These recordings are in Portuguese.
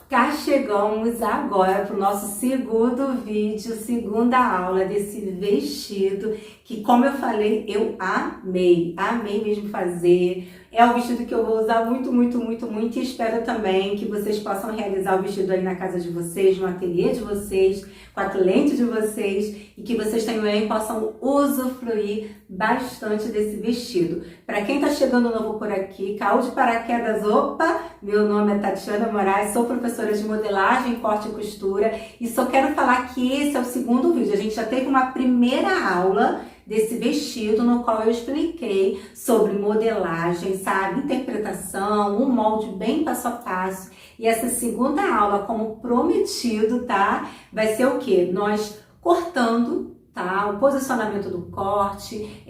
Cá chegamos agora para o nosso segundo vídeo, segunda aula desse vestido, que como eu falei, eu amei mesmo fazer. É um vestido que eu vou usar muito e espero também que vocês possam realizar o vestido aí na casa de vocês, no ateliê de vocês, com a cliente de vocês e que vocês também possam usufruir bastante desse vestido. Para quem está chegando novo por aqui, caiu de paraquedas, opa! Meu nome é Tatiana Moraes, sou professora de modelagem, corte e costura e só quero falar que esse é o segundo vídeo. A gente já teve uma primeira aula desse vestido no qual eu expliquei sobre modelagem, sabe, interpretação, um molde bem passo a passo. E essa segunda aula, como prometido, tá? Vai ser o quê? Nós cortando, tá? O posicionamento do corte,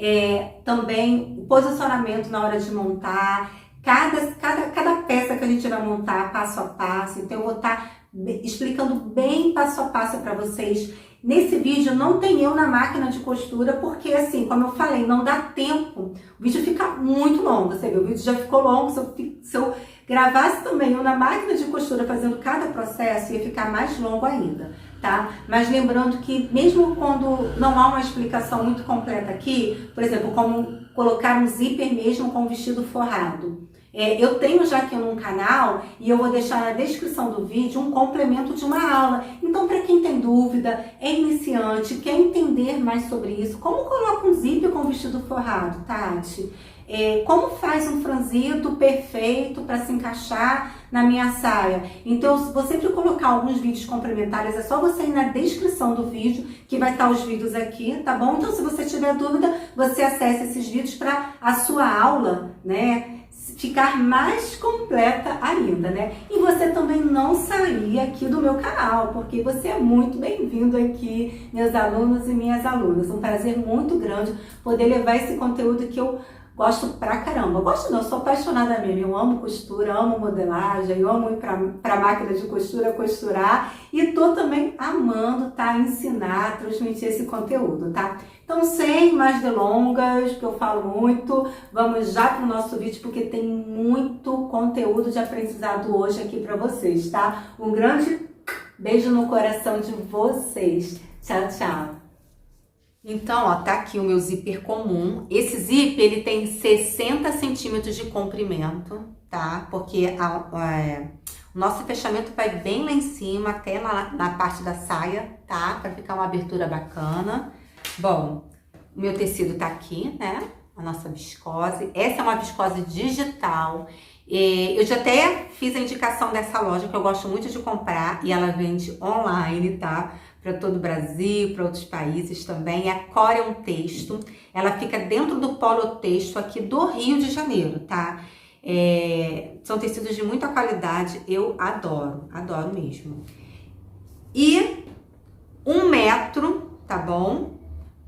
também o posicionamento na hora de montar, cada peça que a gente vai montar passo a passo. Então eu vou estar explicando bem passo a passo para vocês. Nesse vídeo não tem eu na máquina de costura, porque assim, como eu falei, não dá tempo. O vídeo fica muito longo, você viu? O vídeo já ficou longo, se eu gravasse também eu na máquina de costura fazendo cada processo, ia ficar mais longo ainda, tá? Mas lembrando que mesmo quando não há uma explicação muito completa aqui, por exemplo, como colocar um zíper mesmo com vestido forrado, eu tenho já aqui num canal e eu vou deixar na descrição do vídeo um complemento de uma aula. Então, para quem tem dúvida, é iniciante, quer entender mais sobre isso, como coloca um zíper com vestido forrado, Tati? Como faz um franzido perfeito para se encaixar na minha saia? Então, se você sempre colocar alguns vídeos complementares, é só você ir na descrição do vídeo, que vai estar os vídeos aqui, tá bom? Então, se você tiver dúvida, você acessa esses vídeos para a sua aula, né, ficar mais completa ainda, né? E você também não sair aqui do meu canal, porque você é muito bem-vindo aqui, meus alunos e minhas alunas. Um prazer muito grande poder levar esse conteúdo que eu gosto pra caramba. Gosto não, sou apaixonada mesmo. Eu amo costura, amo modelagem, eu amo ir pra máquina de costura, costurar. E tô também amando, tá? Ensinar, transmitir esse conteúdo, tá? Então, sem mais delongas, porque eu falo muito, vamos já pro nosso vídeo, porque tem muito conteúdo de aprendizado hoje aqui pra vocês, tá? Um grande beijo no coração de vocês. Tchau, tchau. Então, ó, tá aqui o meu zíper comum. Esse zíper, ele tem 60 centímetros de comprimento, tá? Porque o nosso fechamento vai bem lá em cima, até na parte da saia, tá? Pra ficar uma abertura bacana. Bom, o meu tecido tá aqui, né? A nossa viscose. Essa é uma viscose digital. Eu já até fiz a indicação dessa loja, que eu gosto muito de comprar, e ela vende online, tá? Para todo o Brasil, para outros países também. É a Corian Texto. Ela fica dentro do Polo Texto aqui do Rio de Janeiro, tá? São tecidos de muita qualidade, eu adoro mesmo. E 1 metro, tá bom?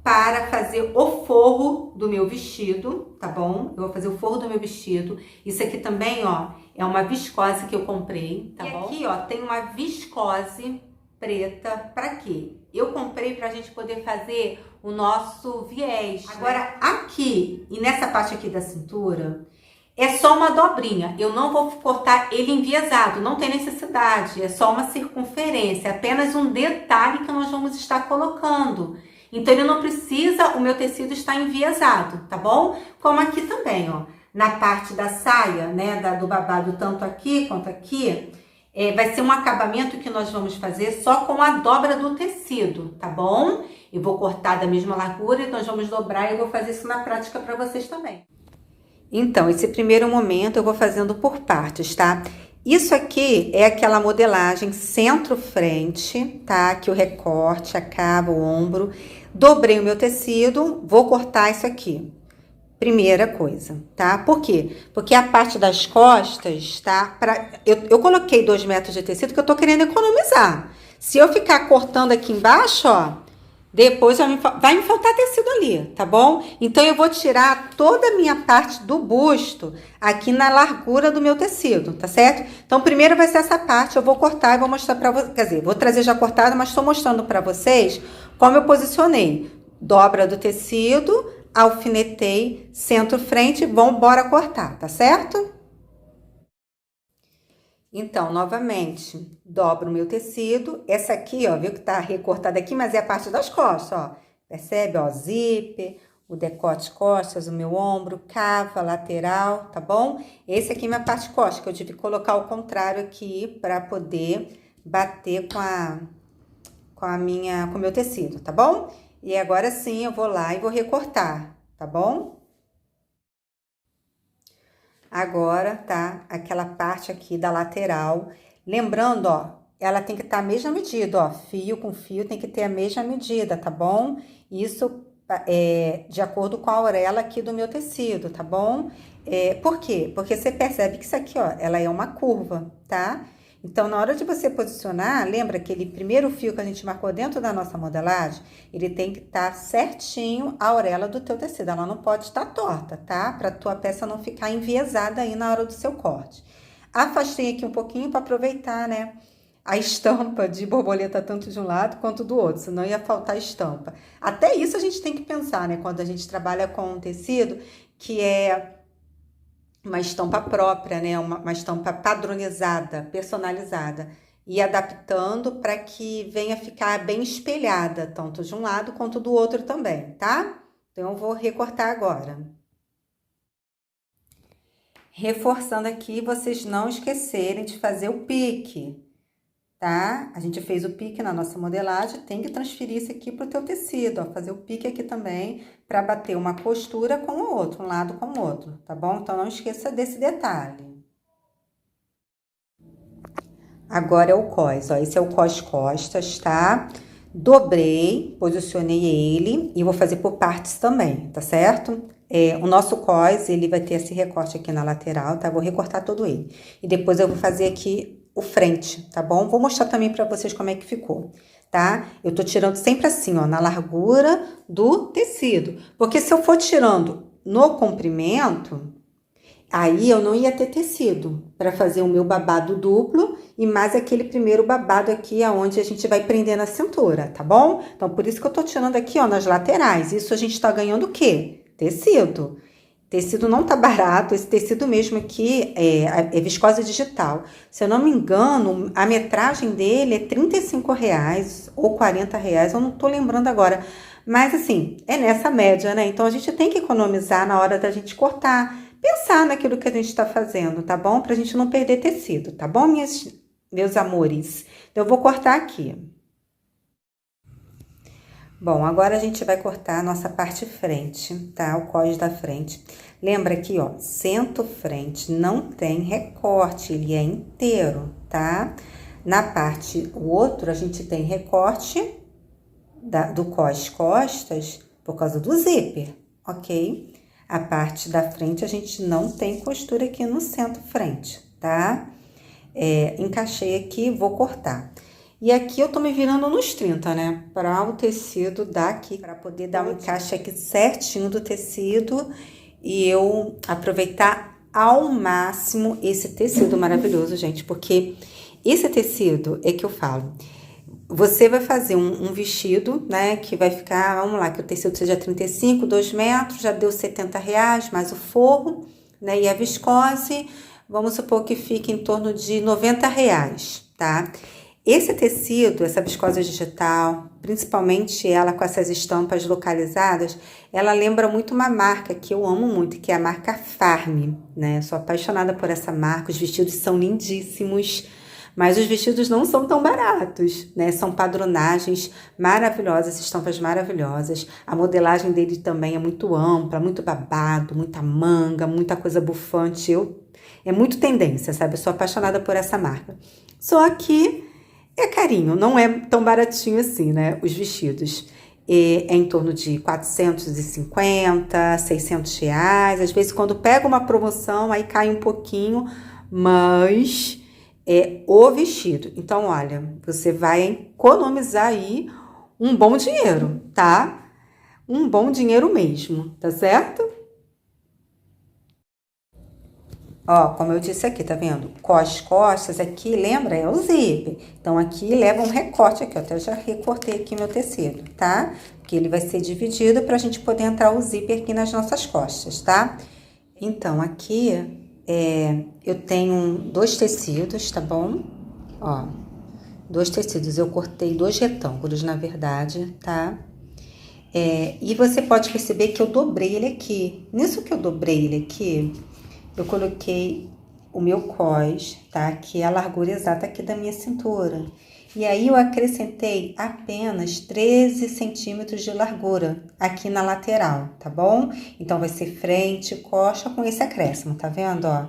Para fazer o forro do meu vestido, tá bom? Eu vou fazer o forro do meu vestido. Isso aqui também, ó, é uma viscose que eu comprei, tá bom? E aqui, ó, tem uma viscose preta. Pra quê? Eu comprei pra gente poder fazer o nosso viés. Agora, aqui e nessa parte aqui da cintura, é só uma dobrinha. Eu não vou cortar ele enviesado, não tem necessidade. É só uma circunferência, é apenas um detalhe que nós vamos estar colocando. Então, ele não precisa, o meu tecido estar enviesado, tá bom? Como aqui também, ó. Na parte da saia, né, do babado, tanto aqui quanto aqui, vai ser um acabamento que nós vamos fazer só com a dobra do tecido, tá bom? Eu vou cortar da mesma largura e nós vamos dobrar e eu vou fazer isso na prática para vocês também. Então, esse primeiro momento eu vou fazendo por partes, tá? Isso aqui é aquela modelagem centro-frente, tá? Que o recorte, acaba o ombro. Dobrei o meu tecido, vou cortar isso aqui. Primeira coisa, tá? Por quê? Porque a parte das costas, tá? Eu coloquei 2 metros de tecido que eu tô querendo economizar. Se eu ficar cortando aqui embaixo, ó, depois vai me faltar tecido ali, tá bom? Então, eu vou tirar toda a minha parte do busto aqui na largura do meu tecido, tá certo? Então, primeiro vai ser essa parte, eu vou cortar e vou mostrar pra vocês. Quer dizer, vou trazer já cortada, mas tô mostrando pra vocês como eu posicionei. Dobra do tecido, alfinetei, centro-frente, bora cortar, tá certo? Então, novamente, dobro o meu tecido. Essa aqui, ó, viu que tá recortada aqui, mas é a parte das costas, ó. Percebe, ó, zíper, o decote costas, o meu ombro, cava, lateral, tá bom? Esse aqui é minha parte costa, que eu tive que colocar ao contrário aqui para poder bater com o meu tecido, tá bom? E agora sim eu vou lá e vou recortar, tá bom? Agora tá aquela parte aqui da lateral. Lembrando, ó, ela tem que estar a mesma medida, ó, fio com fio tem que ter a mesma medida, tá bom? Isso é de acordo com a auréola aqui do meu tecido, tá bom? Por quê? Porque você percebe que isso aqui, ó, ela é uma curva, tá? Então, na hora de você posicionar, lembra aquele primeiro fio que a gente marcou dentro da nossa modelagem? Ele tem que estar certinho a auréola do teu tecido, ela não pode estar torta, tá? Para tua peça não ficar enviesada aí na hora do seu corte. Afastei aqui um pouquinho para aproveitar, né? A estampa de borboleta tanto de um lado quanto do outro, senão ia faltar estampa. Até isso a gente tem que pensar, né? Quando a gente trabalha com um tecido que é uma estampa própria, né? Uma estampa padronizada, personalizada. E adaptando para que venha ficar bem espelhada, tanto de um lado quanto do outro também, tá? Então, eu vou recortar agora. Reforçando aqui, vocês não esquecerem de fazer o pique, tá? A gente fez o pique na nossa modelagem, tem que transferir isso aqui pro teu tecido, ó, fazer o pique aqui também, para bater uma costura com o outro, um lado com o outro, tá bom? Então, não esqueça desse detalhe. Agora é o cós, ó, esse é o cós costas, tá? Dobrei, posicionei ele e vou fazer por partes também, tá certo? O nosso cós, ele vai ter esse recorte aqui na lateral, tá? Vou recortar todo ele. E depois eu vou fazer aqui o frente, tá bom? Vou mostrar também pra vocês como é que ficou, tá? Eu tô tirando sempre assim, ó, na largura do tecido. Porque se eu for tirando no comprimento, aí eu não ia ter tecido para fazer o meu babado duplo e mais aquele primeiro babado aqui aonde a gente vai prender na cintura, tá bom? Então, por isso que eu tô tirando aqui, ó, nas laterais. Isso a gente tá ganhando o quê? Tecido. Tecido não tá barato, esse tecido mesmo aqui é viscose digital. Se eu não me engano, a metragem dele é R$35 ou R$40, eu não tô lembrando agora. Mas assim, é nessa média, né? Então a gente tem que economizar na hora da gente cortar, pensar naquilo que a gente tá fazendo, tá bom? Pra gente não perder tecido, tá bom, meus amores? Então eu vou cortar aqui. Bom, agora a gente vai cortar a nossa parte frente, tá? O cós da frente. Lembra aqui, ó, centro frente não tem recorte, ele é inteiro, tá? Na parte, o outro, a gente tem recorte do cós costas por causa do zíper, ok? A parte da frente, a gente não tem costura aqui no centro frente, tá? Encaixei aqui, vou cortar. E aqui eu tô me virando nos 30, né? Para o tecido dar aqui, para poder dar um encaixe aqui certinho do tecido e eu aproveitar ao máximo esse tecido maravilhoso, gente, porque esse tecido é que eu falo. Você vai fazer um vestido, né, que vai ficar, vamos lá, que o tecido seja 35, 2 metros, já deu R$70, mais o forro, né, e a viscose, vamos supor que fique em torno de R$90, tá? Esse tecido, essa viscose digital, principalmente ela com essas estampas localizadas, ela lembra muito uma marca que eu amo muito, que é a marca Farm, né? Sou apaixonada por essa marca, os vestidos são lindíssimos, mas os vestidos não são tão baratos, né? São padronagens maravilhosas, estampas maravilhosas. A modelagem dele também é muito ampla, muito babado, muita manga, muita coisa bufante. É muito tendência, sabe? Eu sou apaixonada por essa marca. Só que é carinho, não é tão baratinho assim, né? Os vestidos. É em torno de 450, R$600. Às vezes, quando pega uma promoção, aí cai um pouquinho, mas é o vestido. Então, olha, você vai economizar aí um bom dinheiro, tá? Um bom dinheiro mesmo, tá certo? Ó, como eu disse aqui, tá vendo? Costas aqui, lembra? É o zíper. Então, aqui leva um recorte aqui, ó. Até já recortei aqui meu tecido, tá? Porque ele vai ser dividido pra gente poder entrar o zíper aqui nas nossas costas, tá? Então, aqui eu tenho 2 tecidos, tá bom? Ó, dois tecidos. Eu cortei 2 retângulos, na verdade, tá? E você pode perceber que eu dobrei ele aqui. Nisso que eu dobrei ele aqui, eu coloquei o meu cós, tá? Que é a largura exata aqui da minha cintura. E aí eu acrescentei apenas 13 centímetros de largura aqui na lateral, tá bom? Então vai ser frente, costa com esse acréscimo, tá vendo, ó?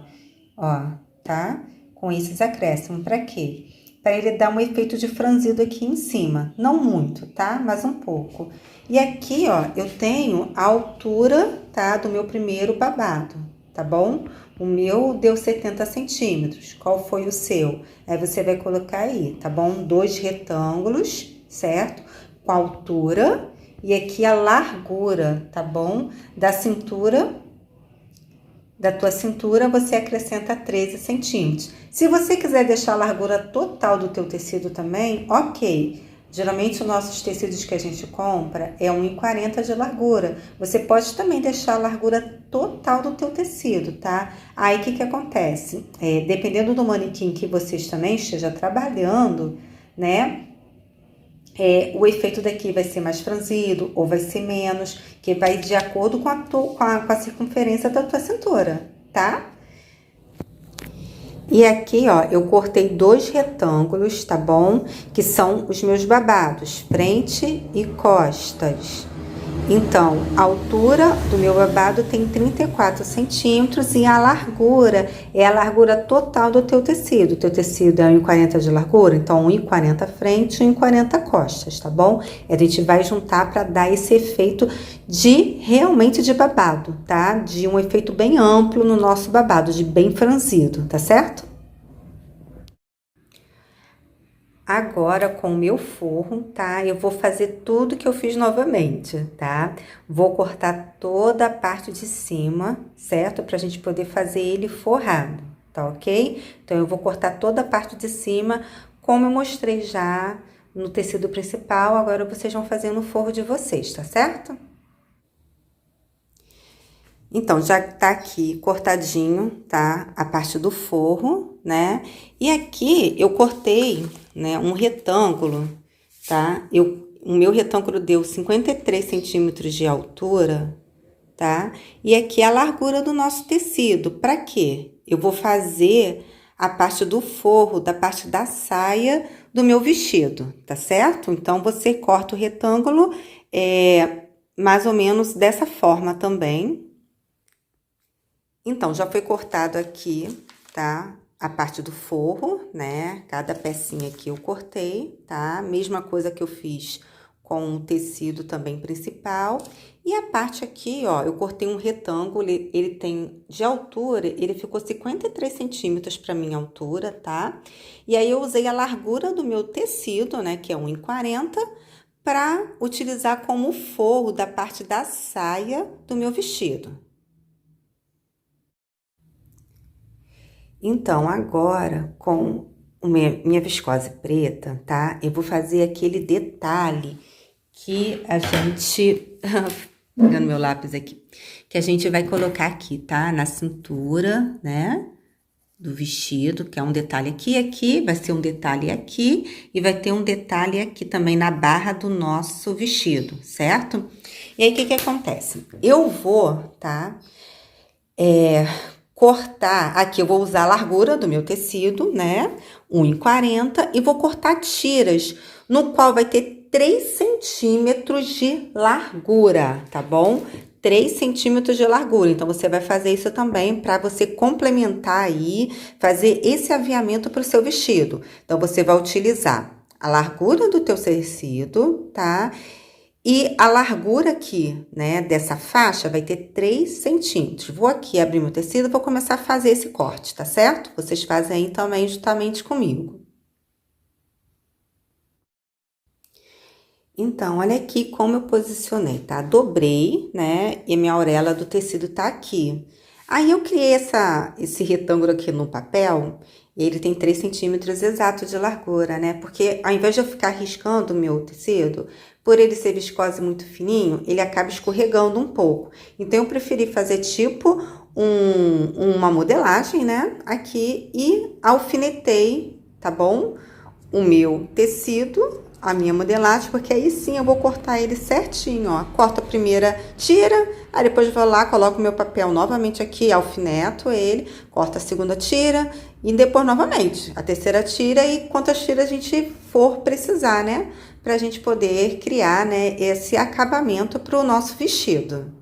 Ó, tá? Com esses acréscimos, pra quê? Para ele dar um efeito de franzido aqui em cima. Não muito, tá? Mas um pouco. E aqui, ó, eu tenho a altura, tá? Do meu primeiro babado, tá bom? O meu deu 70 centímetros. Qual foi o seu? Aí você vai colocar aí, tá bom? 2 retângulos, certo? Com a altura. E aqui a largura, tá bom? Da cintura. Da tua cintura, você acrescenta 13 centímetros. Se você quiser deixar a largura total do teu tecido também, ok. Geralmente, os nossos tecidos que a gente compra é 1,40 de largura. Você pode também deixar a largura total do teu tecido, tá? Aí, o que acontece? Dependendo do manequim que vocês também estejam trabalhando, né? O efeito daqui vai ser mais franzido ou vai ser menos, que vai de acordo com a circunferência da tua cintura, tá? E aqui, ó, eu cortei 2 retângulos, tá bom? Que são os meus babados, frente e costas. Então, a altura do meu babado tem 34 centímetros e a largura é a largura total do teu tecido. O teu tecido é 1,40 de largura, então 1,40 frente e 1,40 costas, tá bom? A gente vai juntar para dar esse efeito realmente de babado, tá? De um efeito bem amplo no nosso babado, de bem franzido, tá certo? Agora, com o meu forro, tá? Eu vou fazer tudo que eu fiz novamente, tá? Vou cortar toda a parte de cima, certo? Pra gente poder fazer ele forrado, tá ok? Então, eu vou cortar toda a parte de cima, como eu mostrei já no tecido principal. Agora, vocês vão fazer no forro de vocês, tá certo? Então, já tá aqui cortadinho, tá? A parte do forro, né? E aqui eu cortei, né, um retângulo, tá? O meu retângulo deu 53 centímetros de altura, tá? E aqui a largura do nosso tecido. Pra quê? Eu vou fazer a parte do forro, da parte da saia do meu vestido, tá certo? Então, você corta o retângulo mais ou menos dessa forma também. Então, já foi cortado aqui, tá? A parte do forro, né? Cada pecinha aqui eu cortei, tá? Mesma coisa que eu fiz com o tecido também principal. E a parte aqui, ó, eu cortei um retângulo, ele tem de altura, ele ficou 53 centímetros pra minha altura, tá? E aí, eu usei a largura do meu tecido, né? Que é 1,40, pra utilizar como forro da parte da saia do meu vestido. Então, agora, com minha viscose preta, tá? Eu vou fazer aquele detalhe que a gente... Pegando meu lápis aqui. Que a gente vai colocar aqui, tá? Na cintura, né? Do vestido, que é um detalhe aqui e aqui. Vai ser um detalhe aqui. E vai ter um detalhe aqui também na barra do nosso vestido, certo? E aí, o que acontece? Eu vou, tá? Cortar, aqui eu vou usar a largura do meu tecido, né? 1,40 e vou cortar tiras, no qual vai ter 3 centímetros de largura, tá bom? 3 centímetros de largura. Então, você vai fazer isso também para você complementar aí, fazer esse aviamento para o seu vestido. Então, você vai utilizar a largura do teu tecido, tá? E a largura aqui, né, dessa faixa vai ter 3 centímetros. Vou aqui abrir meu tecido e vou começar a fazer esse corte, tá certo? Vocês fazem aí também justamente comigo. Então, olha aqui como eu posicionei, tá? Dobrei, né, e minha auréola do tecido tá aqui. Aí, eu criei esse retângulo aqui no papel, e ele tem 3 centímetros exatos de largura, né? Porque ao invés de eu ficar riscando o meu tecido, por ele ser viscose muito fininho, ele acaba escorregando um pouco. Então, eu preferi fazer tipo uma modelagem, né? Aqui, e alfinetei, tá bom? o meu tecido, a minha modelagem, porque aí sim eu vou cortar ele certinho, ó. Corto a primeira tira, aí depois vou lá, coloco o meu papel novamente aqui, alfineto ele, corto a segunda tira e depois novamente a terceira tira e quantas tiras a gente for precisar, né? Pra gente poder criar, né, esse acabamento pro nosso vestido.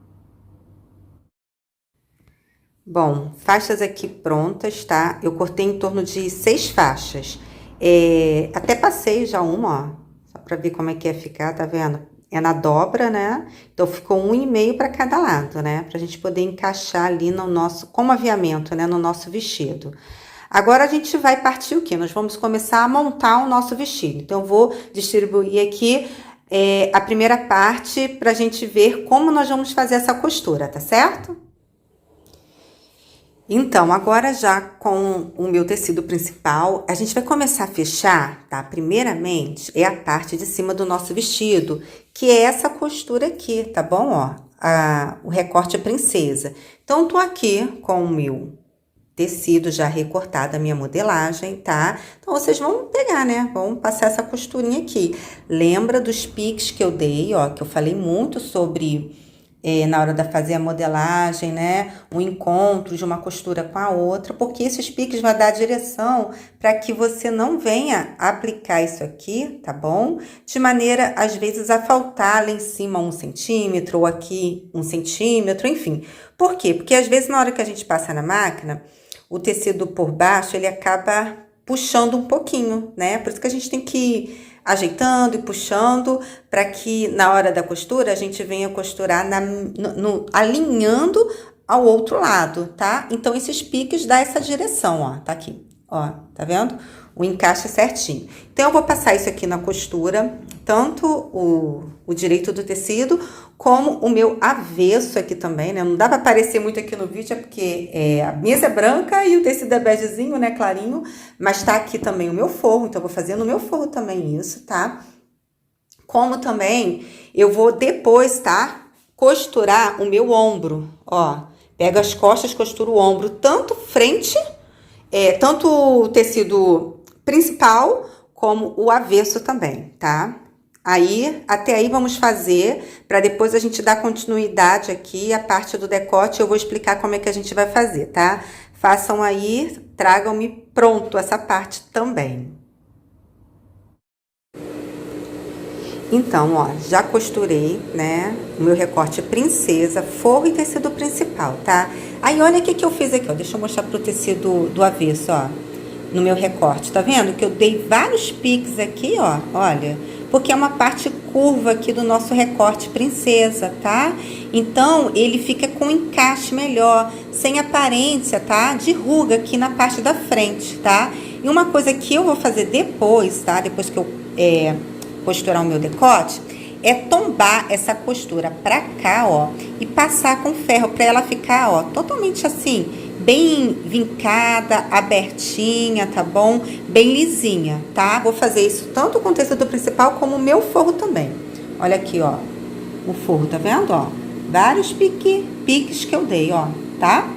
Bom, faixas aqui prontas, tá? Eu cortei em torno de 6 faixas. Até passei já uma, ó. Só pra ver como é que ia ficar, tá vendo? É na dobra, né? Então, ficou 1,5 para cada lado, né? Pra gente poder encaixar ali no nosso, como aviamento, né? No nosso vestido. Agora, a gente vai partir o quê? Nós vamos começar a montar o nosso vestido. Então, eu vou distribuir aqui a primeira parte pra gente ver como nós vamos fazer essa costura, tá certo? Então, agora já com o meu tecido principal, a gente vai começar a fechar, tá? Primeiramente, é a parte de cima do nosso vestido, que é essa costura aqui, tá bom? Ó, o recorte princesa. Então, tô aqui com o meu tecido já recortado, a minha modelagem, tá? Então, vocês vão pegar, né? Vão passar essa costurinha aqui. Lembra dos piques que eu dei, ó, que eu falei muito sobre... na hora de fazer a modelagem, né? O encontro de uma costura com a outra, porque esses piques vão dar direção para que você não venha aplicar isso aqui, tá bom? De maneira, às vezes, a faltar lá em cima 1 centímetro, ou aqui 1 centímetro, enfim. Por quê? Porque às vezes, na hora que a gente passa na máquina, o tecido por baixo, ele acaba puxando um pouquinho, né? Por isso que a gente tem que ir ajeitando e puxando para que na hora da costura a gente venha costurar alinhando ao outro lado, tá? Então, esses piques dá essa direção, ó, tá aqui, ó, tá vendo? O encaixe certinho. Então, eu vou passar isso aqui na costura, tanto o direito do tecido, como o meu avesso aqui também, né? Não dá pra aparecer muito aqui no vídeo, é porque a mesa é branca e o tecido é begezinho, né? Clarinho. Mas tá aqui também o meu forro, então eu vou fazer no meu forro também isso, tá? Como também eu vou depois, tá? Costurar o meu ombro, ó. Pego as costas, costuro o ombro, tanto frente, tanto o tecido principal, como o avesso também, tá? Aí, até aí vamos fazer, para depois a gente dar continuidade aqui, a parte do decote, eu vou explicar como é que a gente vai fazer, tá? Façam aí, tragam-me pronto essa parte também. Então, ó, já costurei, né, o meu recorte princesa, forro e tecido principal, tá? Aí, olha o que eu fiz aqui, ó, deixa eu mostrar pro tecido do avesso, ó, no meu recorte, tá vendo? Que eu dei vários piques aqui, ó, olha, porque é uma parte curva aqui do nosso recorte princesa, tá? Então, ele fica com encaixe melhor, sem aparência, tá? De ruga aqui na parte da frente, tá? E uma coisa que eu vou fazer depois, tá? Depois que eu costurar o meu decote, é tombar essa costura pra cá, ó, e passar com ferro pra ela ficar, ó, totalmente assim, bem vincada, abertinha, tá bom? Bem lisinha, tá? Vou fazer isso tanto com o tecido principal como o meu forro também. Olha aqui, ó, o forro, tá vendo, ó? Vários piques que eu dei, ó, tá?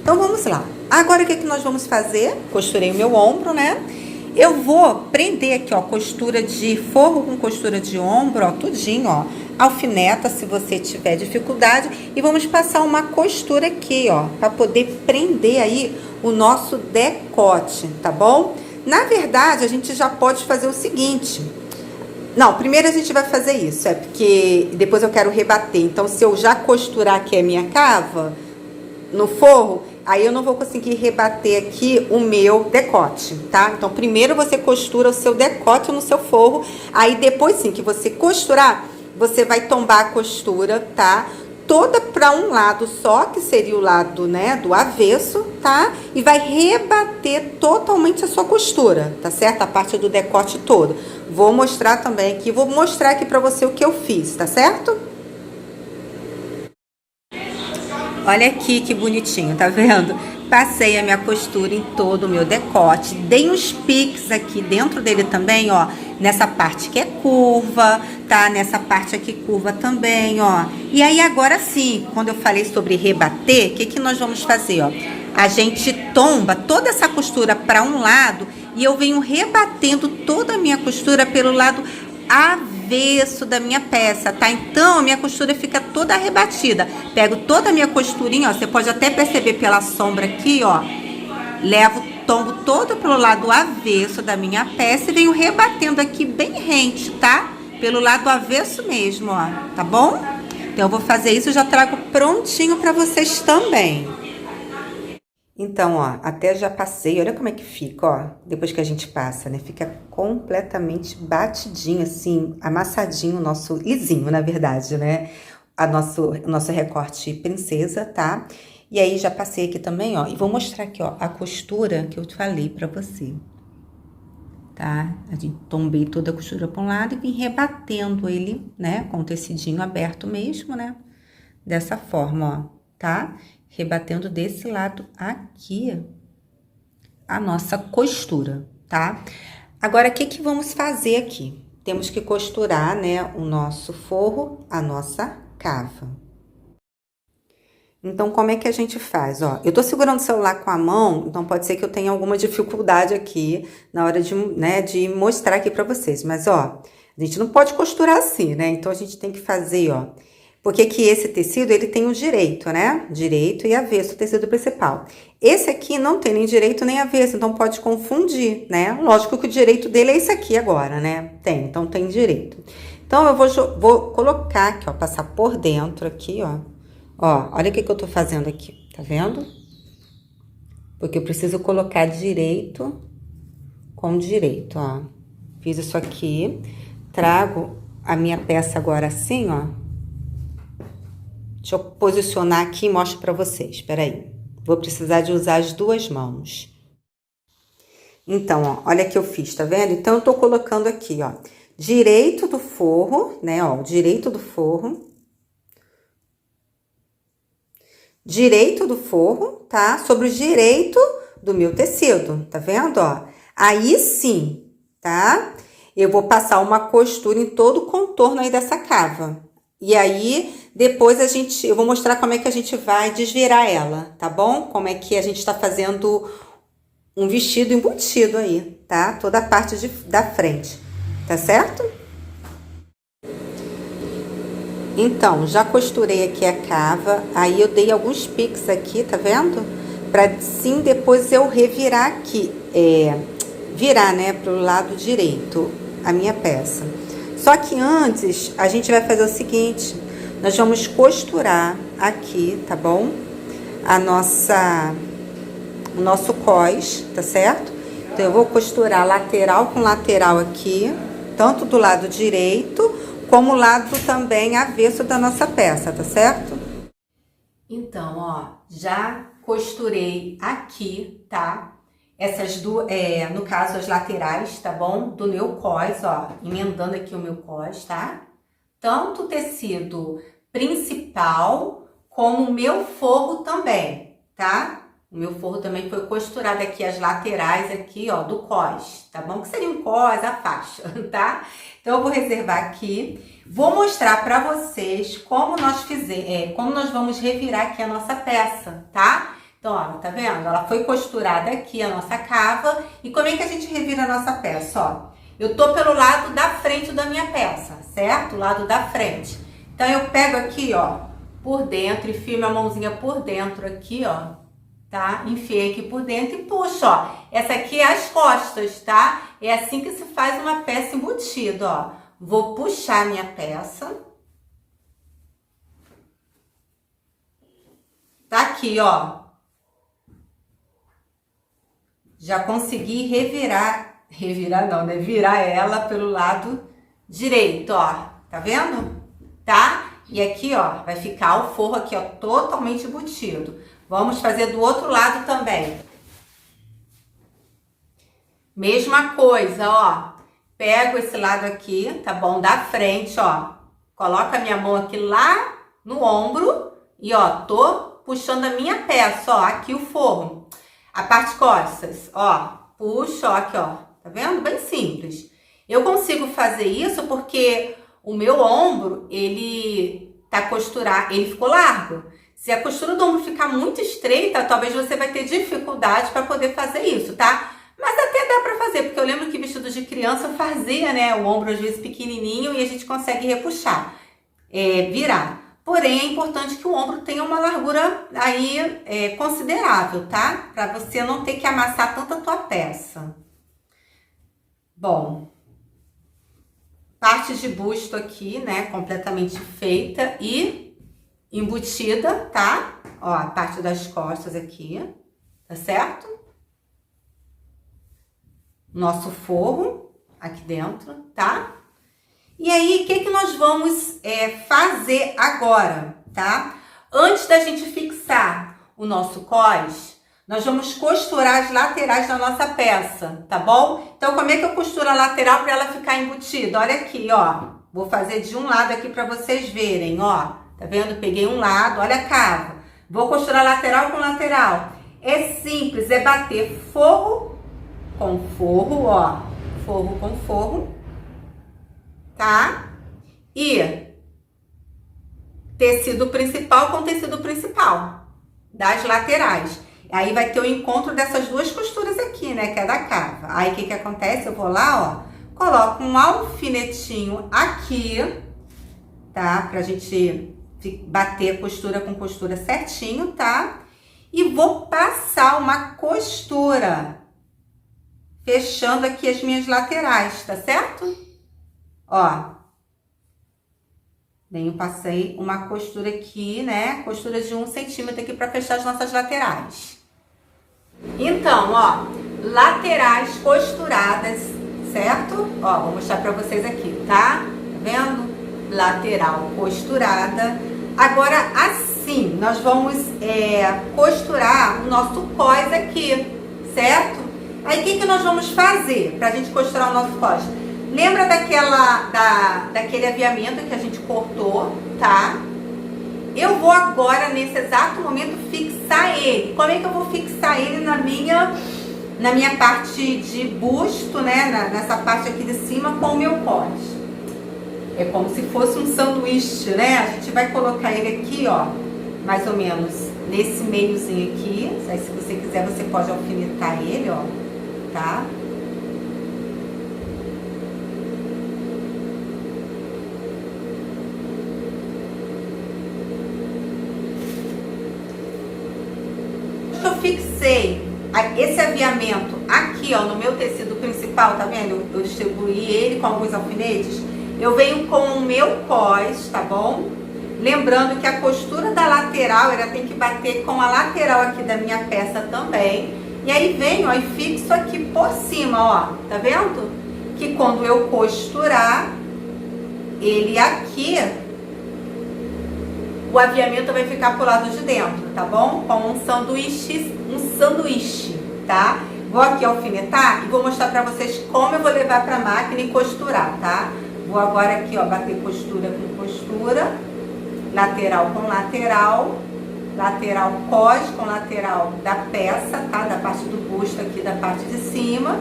Então, vamos lá. Agora, o que nós vamos fazer? Costurei o meu ombro, né? Eu vou prender aqui, ó, costura de forro com costura de ombro, ó, tudinho, ó. Alfineta, se você tiver dificuldade. E vamos passar uma costura aqui, ó, pra poder prender aí o nosso decote, tá bom? Na verdade, a gente já pode fazer o seguinte. Não, primeiro a gente vai fazer isso, porque depois eu quero rebater. Então, se eu já costurar aqui a minha cava no forro, aí eu não vou conseguir rebater aqui o meu decote, tá? Então, primeiro você costura o seu decote no seu forro, aí depois sim que você costurar, você vai tombar a costura, tá? Toda para um lado só, que seria o lado, né, do avesso, tá? E vai rebater totalmente a sua costura, tá certo? A parte do decote todo. Vou mostrar também aqui, vou mostrar aqui para você o que eu fiz, tá certo? Olha aqui que bonitinho, tá vendo? Passei a minha costura em todo o meu decote, dei uns piques aqui dentro dele também, ó, nessa parte que é curva, tá? Nessa parte aqui curva também, ó. E aí agora sim, quando eu falei sobre rebater, o que nós vamos fazer, ó? A gente tomba toda essa costura para um lado e eu venho rebatendo toda a minha costura pelo lado avesso da minha peça, tá? Então, a minha costura fica toda rebatida. Pego toda a minha costurinha, ó, você pode até perceber pela sombra aqui, ó. Levo, tombo todo pro lado avesso da minha peça e venho rebatendo aqui bem rente, tá? Pelo lado avesso mesmo, ó, tá bom? Então, eu vou fazer isso e já trago prontinho pra vocês também. Então, ó, até já passei, olha como é que fica, ó, depois que a gente passa, né? Fica completamente batidinho, assim, amassadinho, o nosso, lisinho, na verdade, né? O nosso recorte princesa, tá? E aí, já passei aqui também, ó, e vou mostrar aqui, ó, a costura que eu te falei pra você, tá? A gente tombei toda a costura pra um lado e vim rebatendo ele, né? Com o tecidinho aberto mesmo, né? Dessa forma, ó, tá? Rebatendo desse lado aqui a nossa costura, tá? Agora, o que que vamos fazer aqui? Temos que costurar, né, o nosso forro, a nossa cava. Então, como é que a gente faz? Ó, eu tô segurando o celular com a mão, então pode ser que eu tenha alguma dificuldade aqui na hora de, né, de mostrar aqui pra vocês. Mas, ó, a gente não pode costurar assim, né? Então, a gente tem que fazer, ó, porque que esse tecido, ele tem o direito, né? Direito e avesso, o tecido principal. Esse aqui não tem nem direito nem avesso, então pode confundir, né? Lógico que o direito dele é esse aqui agora, né? Tem, então tem direito. Então, eu vou colocar aqui, ó, passar por dentro aqui, ó. Ó, olha o que eu tô fazendo aqui, tá vendo? Porque eu preciso colocar direito com direito, ó. Fiz isso aqui, trago a minha peça agora assim, ó. Deixa eu posicionar aqui e mostro pra vocês, espera aí. Vou precisar de usar as duas mãos. Então, ó, olha que eu fiz, tá vendo? Então, eu tô colocando aqui, ó, direito do forro, né, ó, direito do forro. Direito do forro, tá? Sobre o direito do meu tecido, tá vendo, ó? Aí sim, tá? Eu vou passar uma costura em todo o contorno aí dessa cava. E aí, depois eu vou mostrar como é que a gente vai desvirar ela, tá bom? Como é que a gente tá fazendo um vestido embutido aí, tá? Toda a parte da frente, tá certo? Então, já costurei aqui a cava, aí eu dei alguns piques aqui, tá vendo? Pra sim, depois eu revirar aqui, virar, né, pro lado direito a minha peça. Só que antes, a gente vai fazer o seguinte, nós vamos costurar aqui, tá bom? O nosso cós, tá certo? Então, eu vou costurar lateral com lateral aqui, tanto do lado direito, como o lado também avesso da nossa peça, tá certo? Então, ó, já costurei aqui, tá? Essas duas, no caso, as laterais, tá bom? Do meu cós, ó, emendando aqui o meu cós, tá? Tanto o tecido principal, como o meu forro também, tá? O meu forro também foi costurado aqui, as laterais aqui, ó, do cós, tá bom? Que seria um cós, a faixa, tá? Então, eu vou reservar aqui. Vou mostrar pra vocês como nós vamos revirar aqui a nossa peça, tá? Então, ó, tá vendo? Ela foi costurada aqui, a nossa cava. E como é que a gente revira a nossa peça, ó? Eu tô pelo lado da frente da minha peça, certo? O lado da frente. Então, eu pego aqui, ó, por dentro e firmo a mãozinha por dentro aqui, ó, tá? Enfiei aqui por dentro e puxo, ó. Essa aqui é as costas, tá? É assim que se faz uma peça embutida, ó. Vou puxar minha peça. Tá aqui, ó. Já consegui revirar não, né? Virar ela pelo lado direito, ó. Tá vendo? Tá? E aqui, ó, vai ficar o forro aqui, ó, totalmente embutido. Vamos fazer do outro lado também. Mesma coisa, ó. Pego esse lado aqui, tá bom? Da frente, ó. Coloco a minha mão aqui lá no ombro e, ó, tô puxando a minha peça, ó, aqui o forro. A parte costas, ó, puxo, ó, aqui, ó. Tá vendo? Bem simples. Eu consigo fazer isso porque o meu ombro, ele ficou largo. Se a costura do ombro ficar muito estreita, talvez você vai ter dificuldade para poder fazer isso, tá? Mas até dá pra fazer, porque eu lembro que vestido de criança eu fazia, né, o ombro às vezes pequenininho e a gente consegue repuxar, virar. Porém, é importante que o ombro tenha uma largura aí considerável, tá? Pra você não ter que amassar tanto a tua peça. Bom, parte de busto aqui, né, completamente feita e embutida, tá? Ó, a parte das costas aqui, tá certo? Nosso forro aqui dentro, tá? E aí, o que nós vamos fazer agora, tá? Antes da gente fixar o nosso cós, nós vamos costurar as laterais da nossa peça, tá bom? Então, como é que eu costuro a lateral para ela ficar embutida? Olha aqui, ó. Vou fazer de um lado aqui para vocês verem, ó. Tá vendo? Peguei um lado, olha a cava. Vou costurar lateral com lateral. É simples, é bater forro com forro, ó. Forro com forro, tá? E tecido principal com tecido principal das laterais. Aí vai ter o encontro dessas duas costuras aqui, né? Que é da cava. Aí o que acontece? Eu vou lá, ó, coloco um alfinetinho aqui, tá? Pra gente bater costura com costura certinho, tá? E vou passar uma costura, fechando aqui as minhas laterais, tá certo? Ó. Daí eu passei uma costura aqui, né? Costura de 1 centímetro aqui pra fechar as nossas laterais. Então, ó, laterais costuradas, certo? Ó, vou mostrar pra vocês aqui, tá? Tá vendo? Lateral costurada. Agora, assim, nós vamos costurar o nosso cós aqui, certo? Aí, o que nós vamos fazer pra gente costurar o nosso cós? Lembra daquele aviamento que a gente cortou, tá? Eu vou agora, nesse exato momento, fixar ele. Como é que eu vou fixar ele na minha parte de busto, né? Nessa parte aqui de cima com o meu cós. É como se fosse um sanduíche, né? A gente vai colocar ele aqui, ó, mais ou menos nesse meiozinho aqui. Aí, se você quiser, você pode alfinetar ele, ó, tá? Eu fixei esse aviamento aqui, ó, no meu tecido principal, tá vendo? Eu distribuí ele com alguns alfinetes. Eu venho com o meu cós, tá bom? Lembrando que a costura da lateral, ela tem que bater com a lateral aqui da minha peça também. E aí venho, ó, e fixo aqui por cima, ó, tá vendo? Que quando eu costurar ele aqui, o aviamento vai ficar pro lado de dentro, tá bom? Com um sanduíche, tá? Vou aqui alfinetar e vou mostrar pra vocês como eu vou levar pra máquina e costurar, tá? Vou agora aqui, ó, bater costura com costura, lateral com lateral, lateral cós com lateral da peça, tá? Da parte do busto aqui, da parte de cima.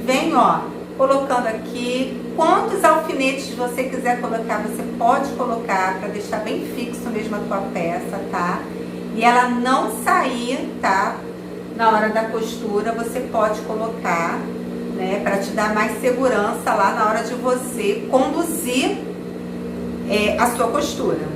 Vem, ó, colocando aqui. Quantos alfinetes você quiser colocar, você pode colocar para deixar bem fixo mesmo a tua peça, tá? E ela não sair, tá? Na hora da costura, você pode colocar, né? Para te dar mais segurança lá na hora de você conduzir a sua costura.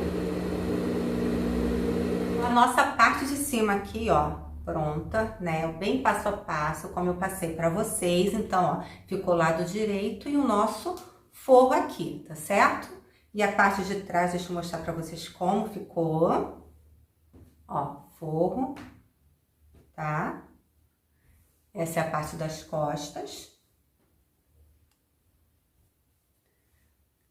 A nossa parte de cima aqui, ó, pronta, né? Bem passo a passo, como eu passei para vocês. Então, ó, ficou o lado direito e o nosso forro aqui, tá certo? E a parte de trás, deixa eu mostrar para vocês como ficou. Ó, forro, tá? Essa é a parte das costas,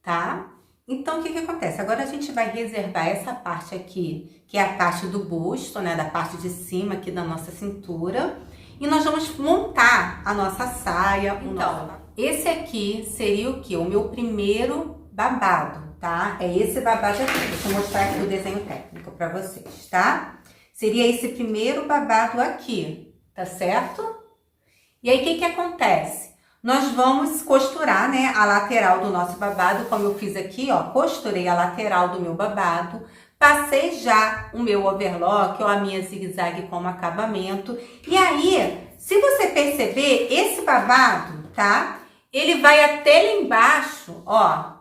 tá? Então, o que acontece? Agora a gente vai reservar essa parte aqui, que é a parte do busto, né? Da parte de cima aqui da nossa cintura. E nós vamos montar a nossa saia. Então, esse aqui seria o quê? O meu primeiro babado, tá? É esse babado aqui. Deixa eu mostrar aqui o desenho técnico pra vocês, tá? Seria esse primeiro babado aqui, tá certo? E aí, o que acontece? Nós vamos costurar, né, a lateral do nosso babado, como eu fiz aqui, ó, costurei a lateral do meu babado, passei já o meu overlock ou a minha zigue-zague como acabamento, e aí Se você perceber, esse babado, tá? Ele vai até lá embaixo, ó,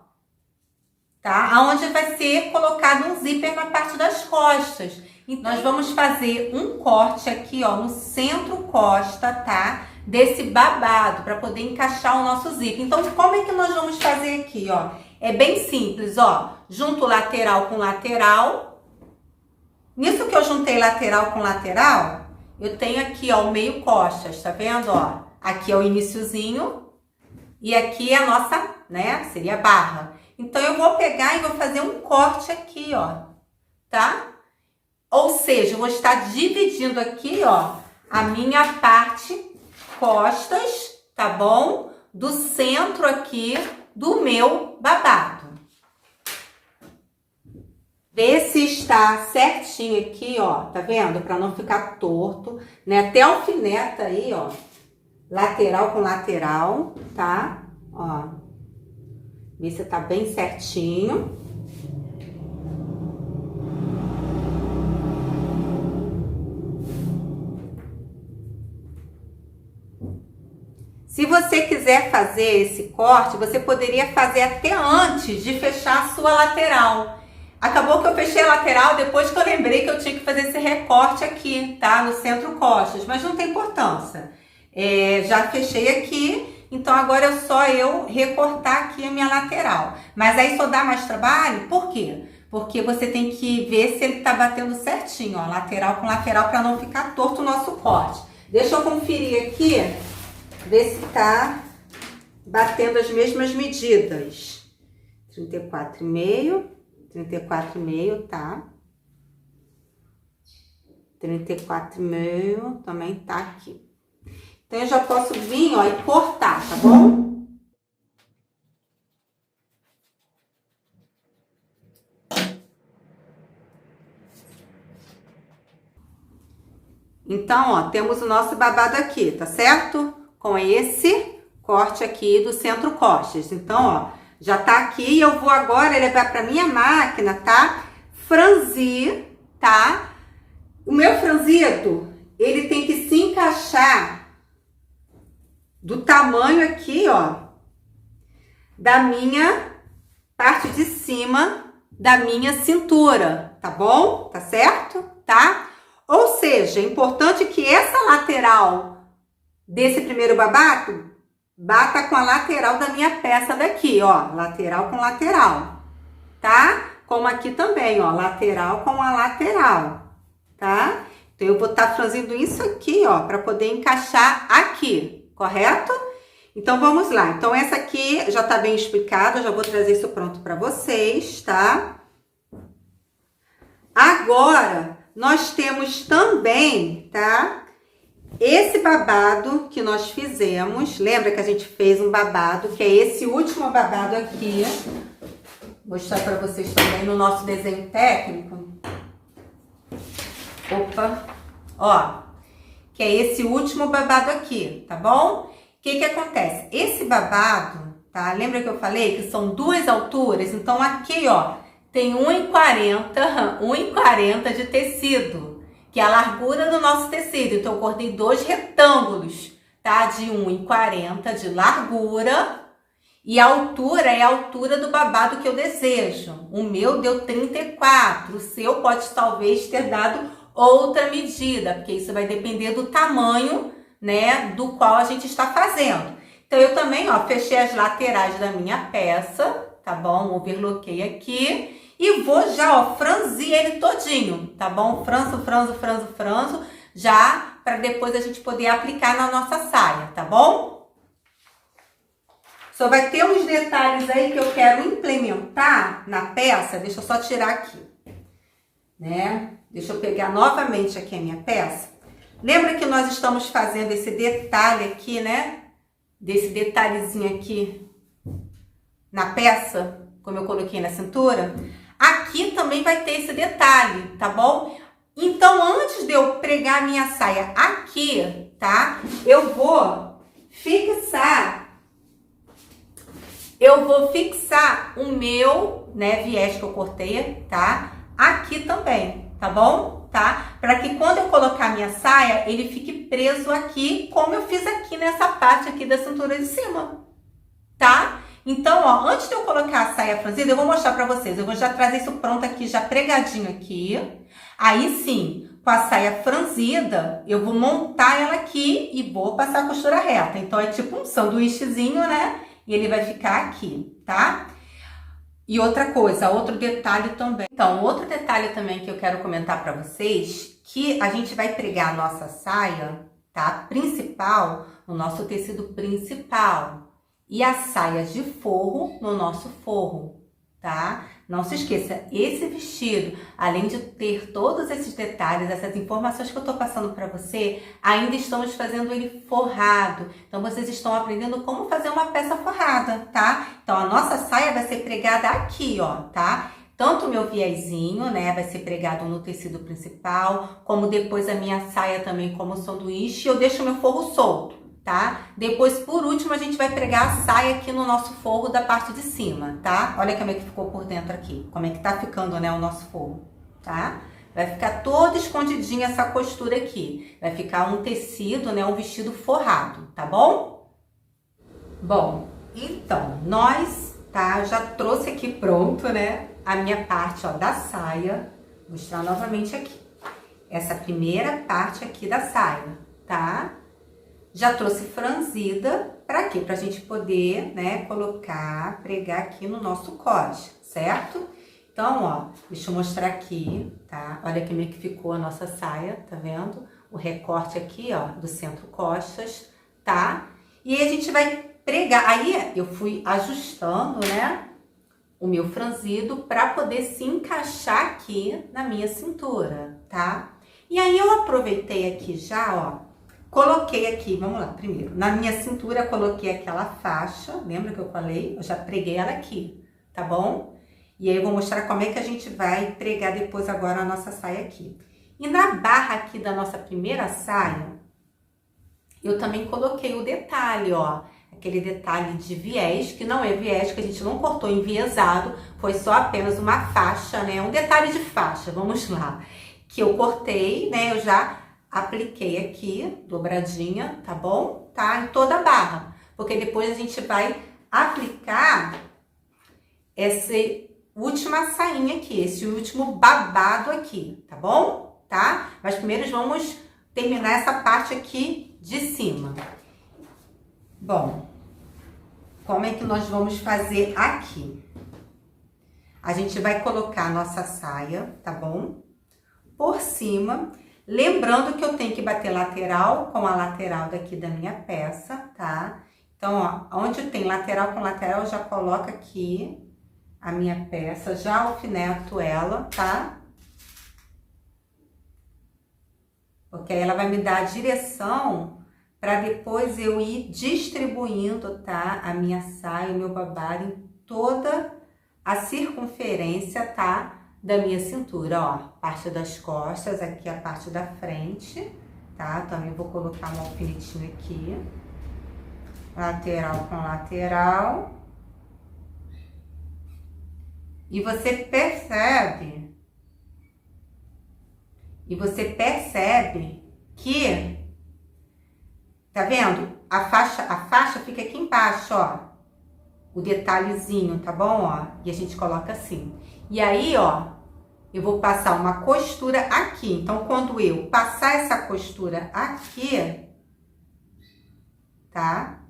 tá? Aonde vai ser colocado um zíper na parte das costas. Então, nós vamos fazer um corte aqui, ó, no centro-costa, tá? Desse babado, para poder encaixar o nosso zíper. Então, como é que nós vamos fazer aqui, ó? É bem simples, ó. Junto lateral com lateral. Nisso que eu juntei lateral com lateral, eu tenho aqui, ó, o meio costas, tá vendo, ó? Aqui é o iniciozinho e aqui é a nossa, né, seria a barra. Então, eu vou pegar e vou fazer um corte aqui, ó, tá? Ou seja, eu vou estar dividindo aqui, ó, a minha parte costas, tá bom? Do centro aqui do meu babado. Vê se está certinho aqui, ó, tá vendo? Para não ficar torto, né? Até alfineta aí, ó, lateral com lateral, tá? Ó, vê se tá bem certinho. Se você quiser fazer esse corte, você poderia fazer até antes de fechar a sua lateral. Acabou que eu fechei a lateral depois que eu lembrei que eu tinha que fazer esse recorte aqui, tá? No centro costas, mas não tem importância. Já fechei aqui, então agora é só eu recortar aqui a minha lateral. Mas aí só dá mais trabalho, por quê? Porque você tem que ver se ele tá batendo certinho, ó, lateral com lateral, para não ficar torto o nosso corte. Deixa eu conferir aqui, ver se tá batendo as mesmas medidas. 34,5, 34,5, tá? 34,5 também tá aqui. Então, eu já posso vir, ó, e cortar, tá bom? Então, ó, temos o nosso babado aqui, tá certo? Com esse corte aqui do centro costas. Então, ó, já tá aqui e eu vou agora levar pra minha máquina, tá? Franzir, tá? O meu franzido, ele tem que se encaixar do tamanho aqui, ó, da minha parte de cima da minha cintura, tá bom? Tá certo? Tá? Ou seja, é importante que essa lateral desse primeiro babado bata com a lateral da minha peça daqui, ó, lateral com lateral, tá? Como aqui também, ó, lateral com a lateral, tá? Então, eu vou estar franzindo isso aqui, ó, para poder encaixar aqui, correto? Então, vamos lá. Então, essa aqui já tá bem explicada, eu já vou trazer isso pronto para vocês, tá? Agora, nós temos também, tá? Esse babado que nós fizemos, lembra que a gente fez um babado, que é esse último babado aqui. Vou mostrar para vocês também no nosso desenho técnico. Opa! Ó, que é esse último babado aqui, tá bom? O que que acontece? Esse babado, tá? Lembra que eu falei que são duas alturas? Então, aqui, ó, tem 1,40 de tecido, que é a largura do nosso tecido. Então, eu cortei dois retângulos, tá? De 1,40 de largura, e a altura é a altura do babado que eu desejo. O meu deu 34, o seu pode talvez ter dado outra medida, porque isso vai depender do tamanho, né, do qual a gente está fazendo. Então, eu também, ó, fechei as laterais da minha peça, tá bom? Overloquei aqui. E vou já, ó, franzir ele todinho, tá bom? Franzo, franzo, franzo, franzo, já para depois a gente poder aplicar na nossa saia, tá bom? Só vai ter uns detalhes aí que eu quero implementar na peça, deixa eu só tirar aqui, né? Deixa eu pegar novamente aqui a minha peça. Lembra que nós estamos fazendo esse detalhe aqui, né? Desse detalhezinho aqui na peça, como eu coloquei na cintura? Aqui também vai ter esse detalhe, tá bom? Então, antes de eu pregar a minha saia aqui, tá? Eu vou fixar o meu, né, viés que eu cortei, tá? Aqui também, tá bom? Tá? Para que quando eu colocar a minha saia, ele fique preso aqui, como eu fiz aqui nessa parte aqui da cintura de cima, tá? Então, ó, antes de eu colocar a saia franzida, eu vou mostrar pra vocês. Eu vou já trazer isso pronto aqui, já pregadinho aqui. Aí sim, com a saia franzida, eu vou montar ela aqui e vou passar a costura reta. Então, é tipo um sanduíchezinho, né? E ele vai ficar aqui, tá? E outra coisa, outro detalhe também. Então, outro detalhe também que eu quero comentar pra vocês, que a gente vai pregar a nossa saia, tá? Principal, no nosso tecido principal. E a saia de forro no nosso forro, tá? Não se esqueça, esse vestido, além de ter todos esses detalhes, essas informações que eu tô passando para você, ainda estamos fazendo ele forrado. Então, vocês estão aprendendo como fazer uma peça forrada, tá? Então, a nossa saia vai ser pregada aqui, ó, tá? Tanto o meu viezinho, né, vai ser pregado no tecido principal, como depois a minha saia também como sanduíche, eu deixo o meu forro solto. Tá? Depois, por último, a gente vai pregar a saia aqui no nosso forro da parte de cima, tá? Olha como é que ficou por dentro aqui, como é que tá ficando, né, o nosso forro, tá? Vai ficar toda escondidinha essa costura aqui. Vai ficar um tecido, né, um vestido forrado, tá bom? Bom, então, tá? Já trouxe aqui pronto, né, a minha parte, ó, da saia. Vou mostrar novamente aqui. Essa primeira parte aqui da saia, tá? Já trouxe franzida, para quê? Pra gente poder, né, colocar, pregar aqui no nosso cote, certo? Então, ó, deixa eu mostrar aqui, tá? Olha como é que ficou a nossa saia, tá vendo? O recorte aqui, ó, do centro costas, tá? E aí a gente vai pregar. Aí eu fui ajustando, né, o meu franzido para poder se encaixar aqui na minha cintura, tá? E aí eu aproveitei aqui já, ó, coloquei aqui, vamos lá, primeiro, na minha cintura coloquei aquela faixa, lembra que eu falei? Eu já preguei ela aqui, tá bom? E aí eu vou mostrar como é que a gente vai pregar depois agora a nossa saia aqui. E na barra aqui da nossa primeira saia, eu também coloquei o detalhe, ó, aquele detalhe de viés, que não é viés, que a gente não cortou enviesado, foi só apenas uma faixa, né? Um detalhe de faixa, vamos lá. Que eu cortei, né? Eu já apliquei aqui, dobradinha, tá bom? Tá? Em toda a barra. Porque depois a gente vai aplicar essa última sainha aqui, esse último babado aqui, tá bom? Tá? Mas primeiro vamos terminar essa parte aqui de cima. Bom, como é que nós vamos fazer aqui? A gente vai colocar a nossa saia, tá bom? Por cima. Lembrando que eu tenho que bater lateral com a lateral daqui da minha peça, tá? Então, ó, onde tem lateral com lateral, eu já coloco aqui a minha peça, já alfineto ela, tá? Porque aí ela vai me dar a direção para depois eu ir distribuindo, tá? A minha saia, o meu babado em toda a circunferência, tá? Da minha cintura, ó, parte das costas, aqui a parte da frente, tá? Também vou colocar um alfinetinho aqui, lateral com lateral. E você percebe que, tá vendo? A faixa fica aqui embaixo, ó, o detalhezinho, tá bom, ó? E a gente coloca assim. E aí, ó, eu vou passar uma costura aqui. Então, quando eu passar essa costura aqui, tá?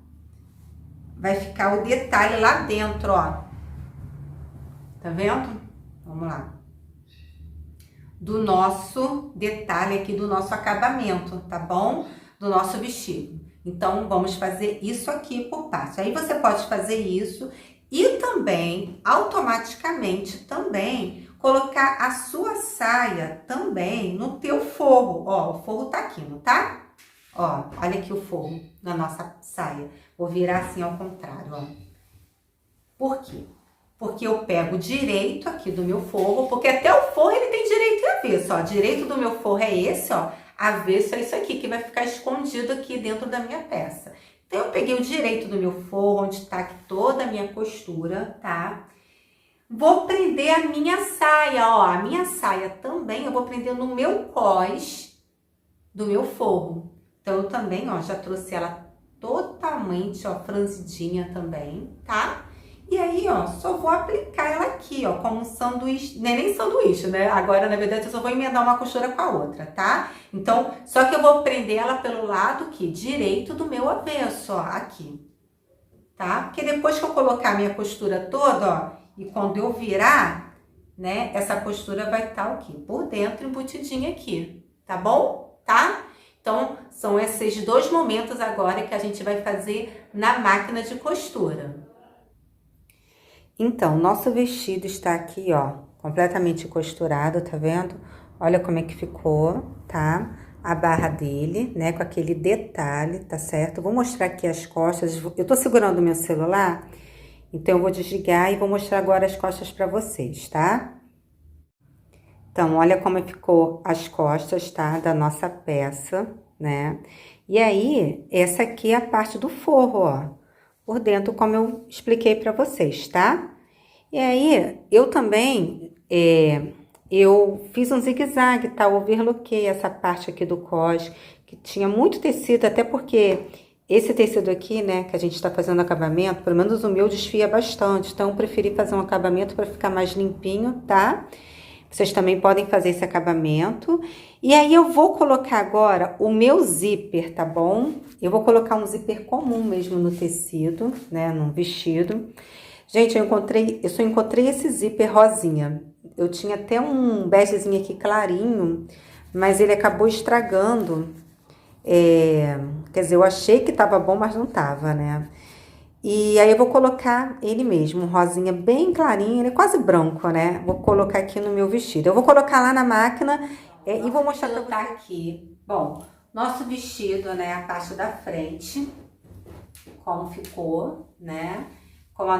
Vai ficar o detalhe lá dentro, ó. Tá vendo? Vamos lá. Do nosso detalhe aqui, do nosso acabamento, tá bom? Do nosso vestido. Então, vamos fazer isso aqui por parte. Aí, você pode fazer isso e também, automaticamente, também, colocar a sua saia também no teu forro. Ó, o forro tá aqui, não tá? Ó, olha aqui o forro da nossa saia. Vou virar assim ao contrário, ó. Por quê? Porque eu pego direito aqui do meu forro, porque até o forro ele tem direito e avesso, ó. Direito do meu forro é esse, ó. Avesso é isso aqui, que vai ficar escondido aqui dentro da minha peça. Então, eu peguei o direito do meu forro, onde tá aqui toda a minha costura, tá? Vou prender a minha saia, ó, a minha saia também eu vou prender no meu cós do meu forro. Então, eu também, ó, já trouxe ela totalmente, ó, franzidinha também, tá? E aí, ó, só vou aplicar ela aqui, ó, como um sanduíche, não é nem sanduíche, né? Agora, na verdade, eu só vou emendar uma costura com a outra, tá? Então, só que eu vou prender ela pelo lado aqui, direito do meu avesso, ó, aqui, tá? Porque depois que eu colocar a minha costura toda, ó, e quando eu virar, né, essa costura vai estar aqui, por dentro, embutidinha aqui, tá bom? Tá? Então, são esses dois momentos agora que a gente vai fazer na máquina de costura. Então, nosso vestido está aqui, ó, completamente costurado, tá vendo? Olha como é que ficou, tá? A barra dele, né, com aquele detalhe, tá certo? Vou mostrar aqui as costas. Eu tô segurando o meu celular, então eu vou desligar e vou mostrar agora as costas pra vocês, tá? Então, olha como ficou as costas, tá? Da nossa peça, né? E aí, essa aqui é a parte do forro, ó. Por dentro, como eu expliquei pra vocês, tá? E aí, eu também, eu fiz um zigue-zague, tá? Eu overloquei essa parte aqui do cos, que tinha muito tecido, até porque esse tecido aqui, né, que a gente tá fazendo acabamento, pelo menos o meu desfia bastante, então eu preferi fazer um acabamento pra ficar mais limpinho, tá? Vocês também podem fazer esse acabamento. E aí, eu vou colocar agora o meu zíper, tá bom? Eu vou colocar um zíper comum mesmo no tecido, né? No vestido. Gente, eu só encontrei esse zíper rosinha. Eu tinha até um begezinho aqui clarinho, mas ele acabou estragando. Quer dizer, eu achei que tava bom, mas não tava, né? E aí eu vou colocar ele mesmo, um rosinha bem clarinho, ele é quase branco, né? Vou colocar aqui no meu vestido. Eu vou colocar lá na máquina e vou mostrar pra vocês. Tá aqui. Bom, nosso vestido, né, a parte da frente, como ficou, né? Com a